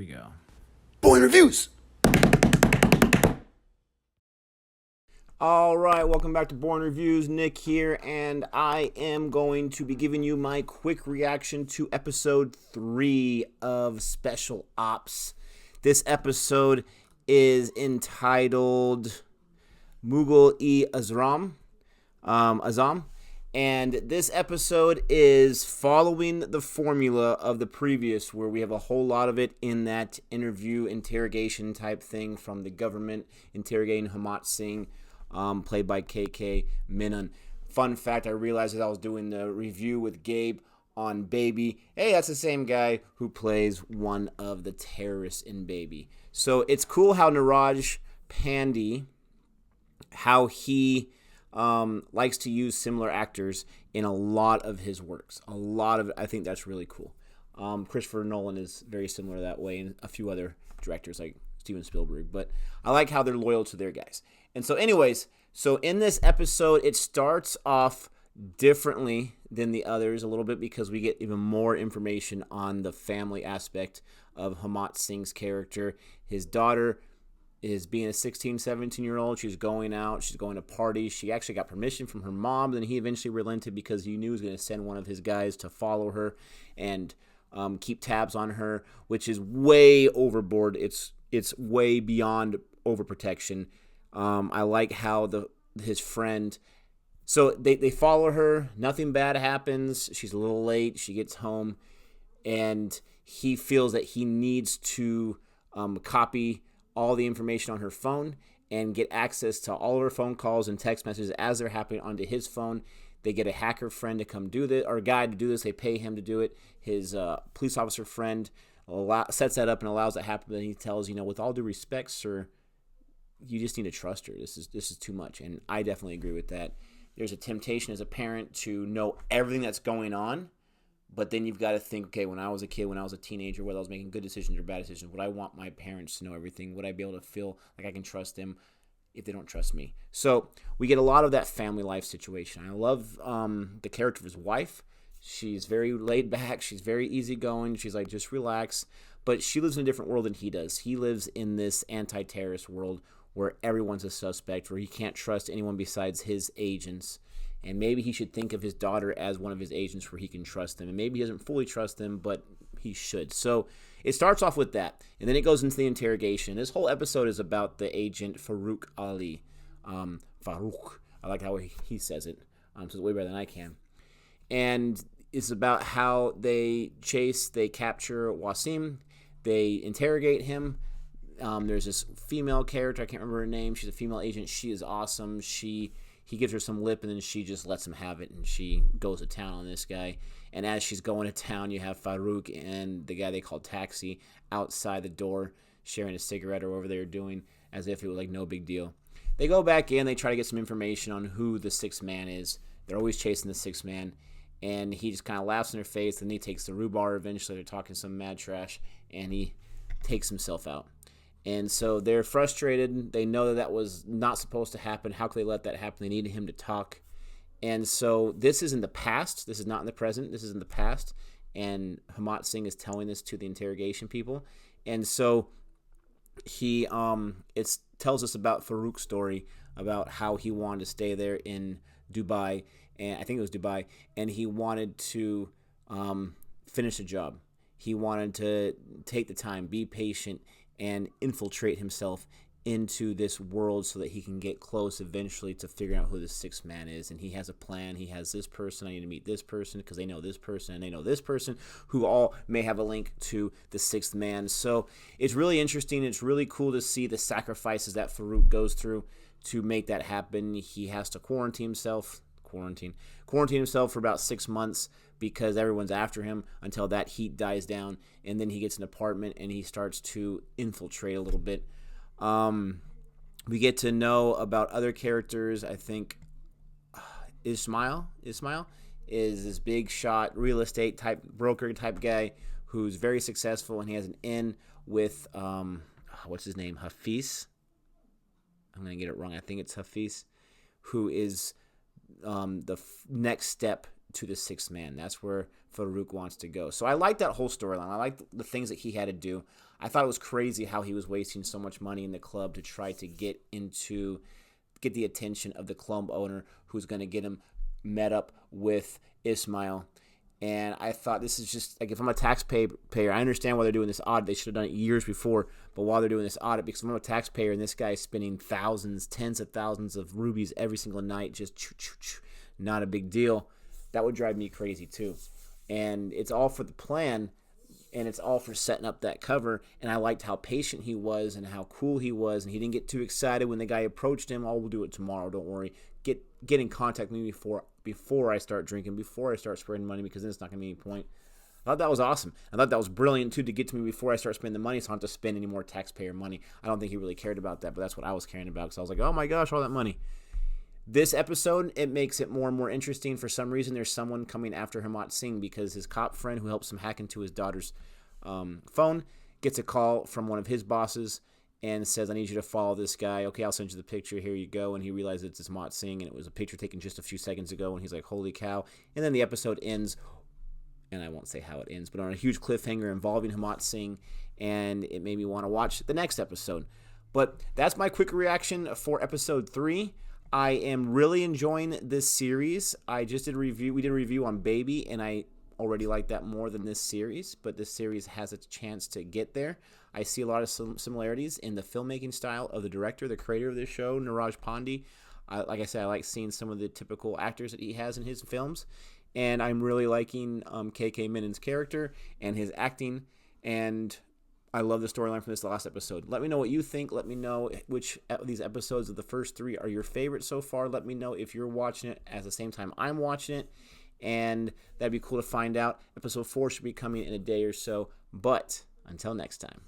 we go. Boy Reviews! All right, welcome back to Born Reviews. Nick here, and I am going to be giving you my quick reaction to episode 3 of Special Ops. This episode is entitled Mughal-e-Azam, and this episode is following the formula of the previous, where we have a whole lot of it in that interview, interrogation type thing from the government interrogating Hamat Singh, played by KK Menon. Fun fact, I realized as I was doing the review with Gabe on Baby, hey, that's the same guy who plays one of the terrorists in Baby. So it's cool how Niraj Pandey, how he likes to use similar actors in a lot of his works. I think that's really cool. Christopher Nolan is very similar that way, and a few other directors like Steven Spielberg. But I like how they're loyal to their guys. And so anyways, in this episode, it starts off differently than the others a little bit because we get even more information on the family aspect of Hamat Singh's character. His daughter is being a 16, 17-year-old. She's going out. She's going to parties. She actually got permission from her mom. Then he eventually relented because he knew he was going to send one of his guys to follow her and keep tabs on her, which is way overboard. It's way beyond overprotection. I like how his friend, so they follow her. Nothing bad happens. She's a little late. She gets home, and he feels that he needs to copy all the information on her phone and get access to all of her phone calls and text messages as they're happening onto his phone. They get a hacker friend to come do this, or a guy to do this. They pay him to do it. His police officer friend sets that up and allows that to happen. Then he tells, with all due respect, sir, you just need to trust her. This is too much. And I definitely agree with that. There's a temptation as a parent to know everything that's going on, but then you've got to think, okay, when I was a kid, when I was a teenager, whether I was making good decisions or bad decisions, would I want my parents to know everything? Would I be able to feel like I can trust them if they don't trust me? So we get a lot of that family life situation. I love the character of his wife. She's very laid back. She's very easygoing. She's like, just relax. But she lives in a different world than he does. He lives in this anti-terrorist world where everyone's a suspect, where he can't trust anyone besides his agents. And maybe he should think of his daughter as one of his agents where he can trust them. And maybe he doesn't fully trust them, but he should. So it starts off with that. And then it goes into the interrogation. This whole episode is about the agent Farouk Ali. Farouk. I like how he says it. So it's way better than I can. And it's about how they capture Wasim. They interrogate him. There's this female character. I can't remember her name. She's a female agent. She is awesome. He gives her some lip, and then she just lets him have it, and she goes to town on this guy. And as she's going to town, you have Farouk and the guy they call Taxi outside the door sharing a cigarette or whatever they were doing as if it was like no big deal. They go back in. They try to get some information on who the sixth man is. They're always chasing the sixth man, and he just kind of laughs in their face. Then he takes the rhubarb eventually. They're talking some mad trash, and he takes himself out. And so they're frustrated. They know that was not supposed to happen. How could they let that happen? They needed him to talk. And so this is in the past. This is not in the present. This is in the past. And Hamat Singh is telling this to the interrogation people. And so he tells us about Farouk's story, about how he wanted to stay there in Dubai. And I think it was Dubai. And he wanted to finish the job. He wanted to take the time, be patient, and infiltrate himself into this world so that he can get close eventually to figuring out who the sixth man is. And he has a plan. He has this person. I need to meet this person because they know this person and they know this person who all may have a link to the sixth man. So it's really interesting. It's really cool to see the sacrifices that Farouk goes through to make that happen. He has to quarantine himself for about 6 months because everyone's after him until that heat dies down, and then he gets an apartment and he starts to infiltrate a little bit. We get to know about other characters. I think Ismail is this big shot real estate type broker type guy who's very successful, and he has an in with what's his name, Hafiz. I'm gonna get it wrong. I think it's Hafiz, who is the next step to the sixth man. That's where Farouk wants to go. So I like that whole storyline. I like the things that he had to do. I thought it was crazy how he was wasting so much money in the club to try to get the attention of the club owner, who's going to get him met up with Ismail. And I thought, this is just, like, if I'm a taxpayer, I understand why they're doing this audit. They should have done it years before. But while they're doing this audit, because I'm a taxpayer and this guy is spending thousands, tens of thousands of rubies every single night, just not a big deal, that would drive me crazy too. And it's all for the plan, and it's all for setting up that cover. And I liked how patient he was and how cool he was, and he didn't get too excited when the guy approached him. Oh, we'll do it tomorrow, don't worry. Get in contact with me before I start drinking, before I start spending money, because then it's not going to be any point. I thought that was awesome. I thought that was brilliant, too, to get to me before I start spending the money, so I don't have to spend any more taxpayer money. I don't think he really cared about that, but that's what I was caring about, because I was like, oh my gosh, all that money. This episode, it makes it more and more interesting. For some reason, there's someone coming after Hamat Singh, because his cop friend who helps him hack into his daughter's phone gets a call from one of his bosses and says, I need you to follow this guy. Okay, I'll send you the picture. Here you go. And he realizes it's Hamat Singh, and it was a picture taken just a few seconds ago, and he's like, holy cow. And then the episode ends, and I won't say how it ends, but on a huge cliffhanger involving Hamat Singh, and it made me want to watch the next episode. But that's my quick reaction for episode 3. I am really enjoying this series. I just did a review. We did a review on Baby, and I already like that more than this series, but this series has a chance to get there. I see a lot of similarities in the filmmaking style of the director, the creator of this show, Niraj Pandey. Like I said, I like seeing some of the typical actors that he has in his films, and I'm really liking KK Menon's character and his acting, and I love the storyline from this last episode. Let me know what you think. Let me know which of these episodes of the first 3 are your favorite so far. Let me know if you're watching it at the same time I'm watching it, and that'd be cool to find out. Episode 4 should be coming in a day or so, but until next time.